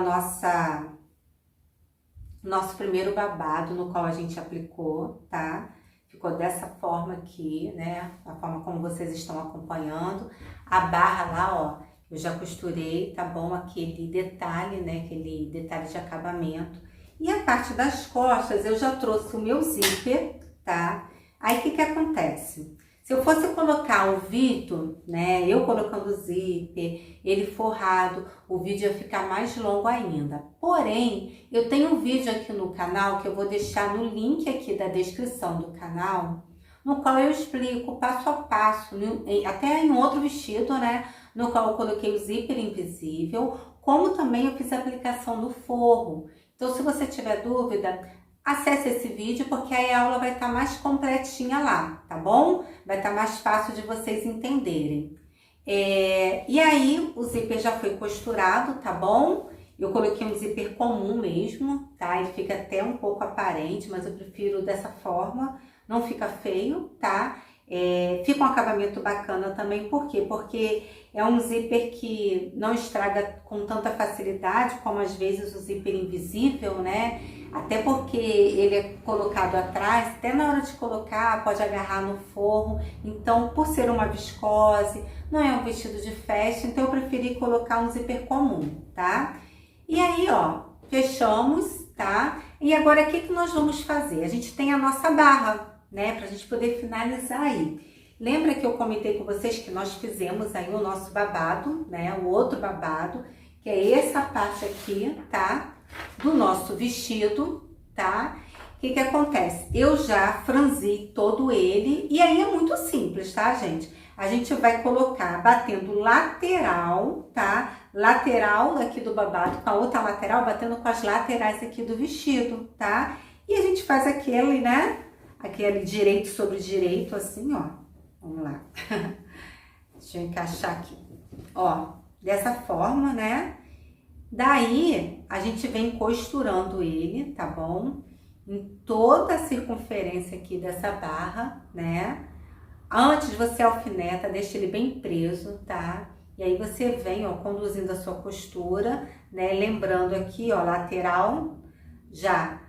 nosso primeiro babado, no qual a gente aplicou, tá? Ficou dessa forma aqui, né? A forma como vocês estão acompanhando. A barra lá, ó, eu já costurei, tá bom? Aquele detalhe, né? Aquele detalhe de acabamento. E a parte das costas, eu já trouxe o meu zíper, tá? Aí, o que acontece? Se eu fosse colocar o vídeo, né? Eu colocando o zíper, ele forrado, o vídeo ia ficar mais longo ainda. Porém, eu tenho um vídeo aqui no canal, que eu vou deixar no link aqui da descrição do canal, no qual eu explico passo a passo, até em outro vestido, né? No qual eu coloquei o zíper invisível, como também eu fiz a aplicação do forro. Então, se você tiver dúvida, acesse esse vídeo, porque aí a aula vai estar mais completinha lá, tá bom? Vai estar mais fácil de vocês entenderem. E aí, o zíper já foi costurado, tá bom? Eu coloquei um zíper comum mesmo, tá? Ele fica até um pouco aparente, mas eu prefiro dessa forma, não fica feio, tá? Fica um acabamento bacana também, por quê? Porque é um zíper que não estraga com tanta facilidade, como às vezes o zíper invisível, né? Até porque ele é colocado atrás, até na hora de colocar, pode agarrar no forro. Então, por ser uma viscose, não é um vestido de festa, então eu preferi colocar um zíper comum, tá? E aí, ó, fechamos, tá? E agora, o que nós vamos fazer? A gente tem a nossa barra, né? Pra gente poder finalizar aí. Lembra que eu comentei com vocês que nós fizemos aí o nosso babado, né? O outro babado, que é essa parte aqui, tá? Do nosso vestido, tá? O que acontece? Eu já franzi todo ele e aí é muito simples, tá, gente? A gente vai colocar batendo lateral, tá? Lateral aqui do babado com a outra lateral, batendo com as laterais aqui do vestido, tá? E a gente faz aquele, né? Aquele direito sobre direito, assim, ó. Vamos lá. Deixa eu encaixar aqui. Ó, dessa forma, né? Daí, a gente vem costurando ele, tá bom? Em toda a circunferência aqui dessa barra, né? Antes você alfineta, deixa ele bem preso, tá? E aí você vem, ó, conduzindo a sua costura, né? Lembrando aqui, ó, lateral já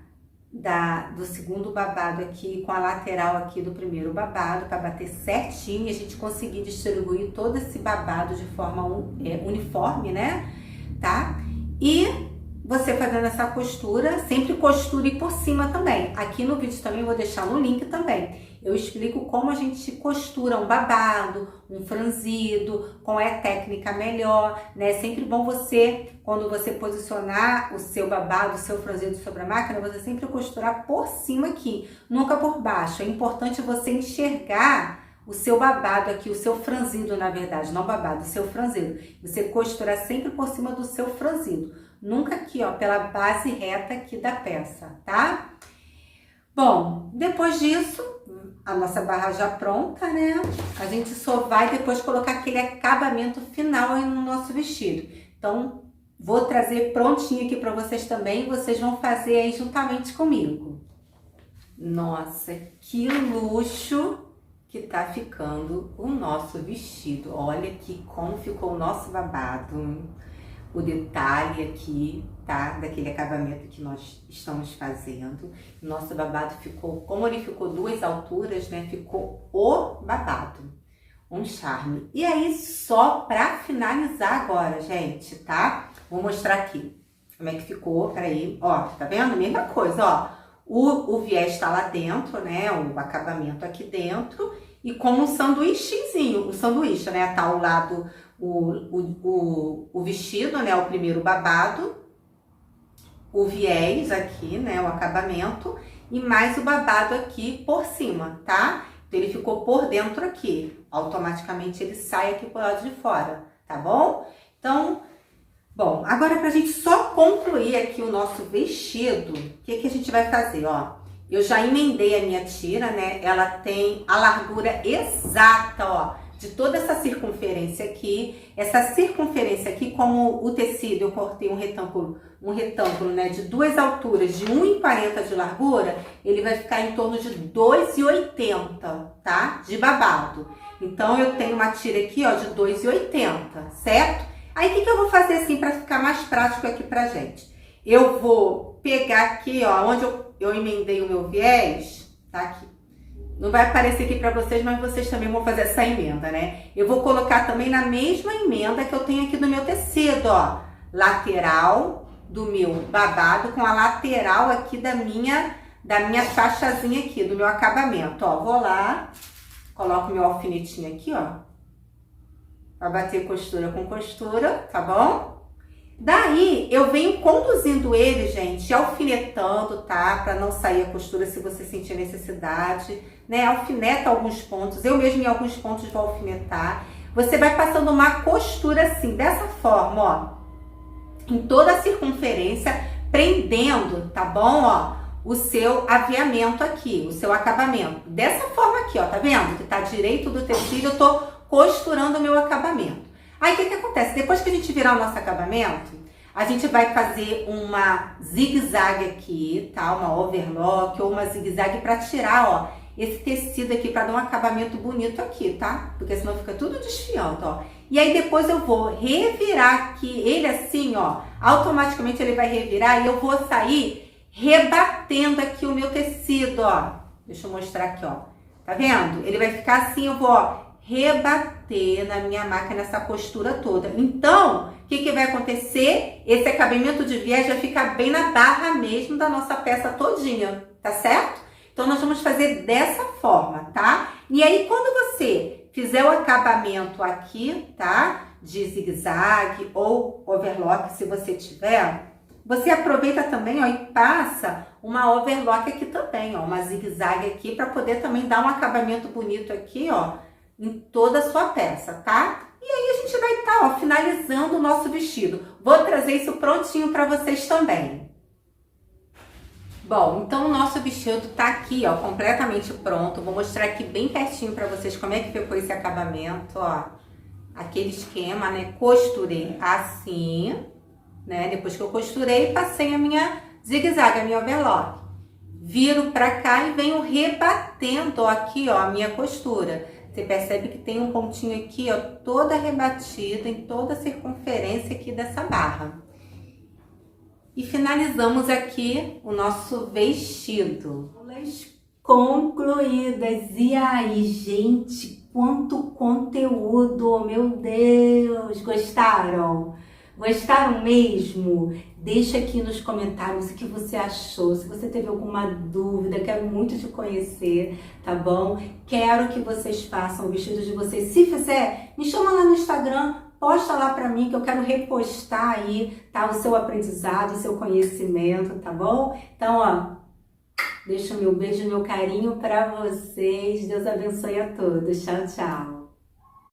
do segundo babado aqui com a lateral aqui do primeiro babado, para bater certinho e a gente conseguir distribuir todo esse babado de forma uniforme, né? Tá? E você fazendo essa costura, sempre costure por cima também. Aqui no vídeo também vou deixar no link também. Eu explico como a gente costura um babado, um franzido, qual é a técnica melhor, né? É sempre bom você, quando você posicionar o seu babado, o seu franzido sobre a máquina, você sempre costurar por cima aqui, nunca por baixo. É importante você enxergar o seu babado aqui, o seu franzido, na verdade, não babado, o seu franzido. Você costurar sempre por cima do seu franzido, nunca aqui, ó, pela base reta aqui da peça, tá? Bom, depois disso, a nossa barra já pronta, né? A gente só vai depois colocar aquele acabamento final aí no nosso vestido. Então, vou trazer prontinho aqui para vocês também, vocês vão fazer aí juntamente comigo. Nossa, que luxo que tá ficando o nosso vestido. Olha aqui como ficou o nosso babado. O detalhe aqui, tá? Daquele acabamento que nós estamos fazendo. Nosso babado ficou, como ele ficou duas alturas, né? Ficou o babado. Um charme. E aí, só pra finalizar agora, gente, tá? Vou mostrar aqui como é que ficou. Peraí, ó, tá vendo? Mesma coisa, ó. O viés tá lá dentro, né? O acabamento aqui dentro. E como um sanduíchezinho, o sanduíche, né? Tá ao lado o vestido, né? O primeiro babado, o viés aqui, né? O acabamento e mais o babado aqui por cima, tá? Então, ele ficou por dentro aqui. Automaticamente ele sai aqui pro lado de fora, tá bom? Então, bom, agora pra gente só concluir aqui o nosso vestido, o que que a gente vai fazer, ó? Eu já emendei a minha tira, né? Ela tem a largura exata, ó, de toda essa circunferência aqui. Essa circunferência aqui, como o tecido, eu cortei um retângulo, né, de duas alturas, de 1,40 de largura, ele vai ficar em torno de 2,80, tá? De babado. Então, eu tenho uma tira aqui, ó, de 2,80, certo? Aí, o que eu vou fazer assim para ficar mais prático aqui pra gente? Eu vou pegar aqui, ó, onde eu emendei o meu viés, tá aqui. Não vai aparecer aqui pra vocês, mas vocês também vão fazer essa emenda, né? Eu vou colocar também na mesma emenda que eu tenho aqui no meu tecido, ó. Lateral do meu babado com a lateral aqui da minha faixazinha aqui, do meu acabamento, ó. Vou lá, coloco meu alfinetinho aqui, ó. Pra bater costura com costura, tá bom? Daí, eu venho conduzindo ele, gente, alfinetando, tá? Pra não sair a costura se você sentir necessidade, né? Alfineta alguns pontos, eu mesmo em alguns pontos vou alfinetar. Você vai passando uma costura assim, dessa forma, ó. Em toda a circunferência, prendendo, tá bom, ó? O seu aviamento aqui, o seu acabamento. Dessa forma aqui, ó, tá vendo? Que tá direito do tecido, eu tô costurando o meu acabamento. Aí, o que acontece? Depois que a gente virar o nosso acabamento, a gente vai fazer uma zigue-zague aqui, tá? Uma overlock ou uma zigue-zague pra tirar, ó, esse tecido aqui, pra dar um acabamento bonito aqui, tá? Porque senão fica tudo desfiando, ó. E aí, depois eu vou revirar aqui, ele assim, ó, automaticamente ele vai revirar e eu vou sair rebatendo aqui o meu tecido, ó. Deixa eu mostrar aqui, ó. Tá vendo? Ele vai ficar assim, eu vou, ó, rebater na minha máquina essa costura toda. Então, o que vai acontecer? Esse acabamento de viés vai ficar bem na barra mesmo da nossa peça todinha, tá certo? Então, nós vamos fazer dessa forma, tá? E aí, quando você fizer o acabamento aqui, tá? De zigue-zague ou overlock, se você tiver, você aproveita também, ó, e passa uma overlock aqui também, ó, uma zigue-zague aqui, para poder também dar um acabamento bonito aqui, ó, em toda a sua peça, tá? E aí a gente vai estar, ó, finalizando o nosso vestido. Vou trazer isso prontinho para vocês também. Bom, então o nosso vestido tá aqui, ó, completamente pronto. Vou mostrar aqui bem pertinho para vocês como é que ficou esse acabamento, ó. Aquele esquema, né? Costurei assim, né? Depois que eu costurei, passei a minha zigue-zague, a minha overlock. Viro pra cá e venho rebatendo, ó, aqui, ó, a minha costura. Você percebe que tem um pontinho aqui, ó, toda rebatida em toda a circunferência aqui dessa barra. E finalizamos aqui o nosso vestido. Aulas concluídas. E aí, gente, quanto conteúdo, meu Deus! Gostaram? Gostaram mesmo? Deixa aqui nos comentários o que você achou, se você teve alguma dúvida, quero muito te conhecer, tá bom? Quero que vocês façam o vestido de vocês. Se fizer, me chama lá no Instagram, posta lá pra mim que eu quero repostar aí, tá? O seu aprendizado, o seu conhecimento, tá bom? Então, ó, deixo o meu beijo, meu carinho pra vocês. Deus abençoe a todos. Tchau, tchau.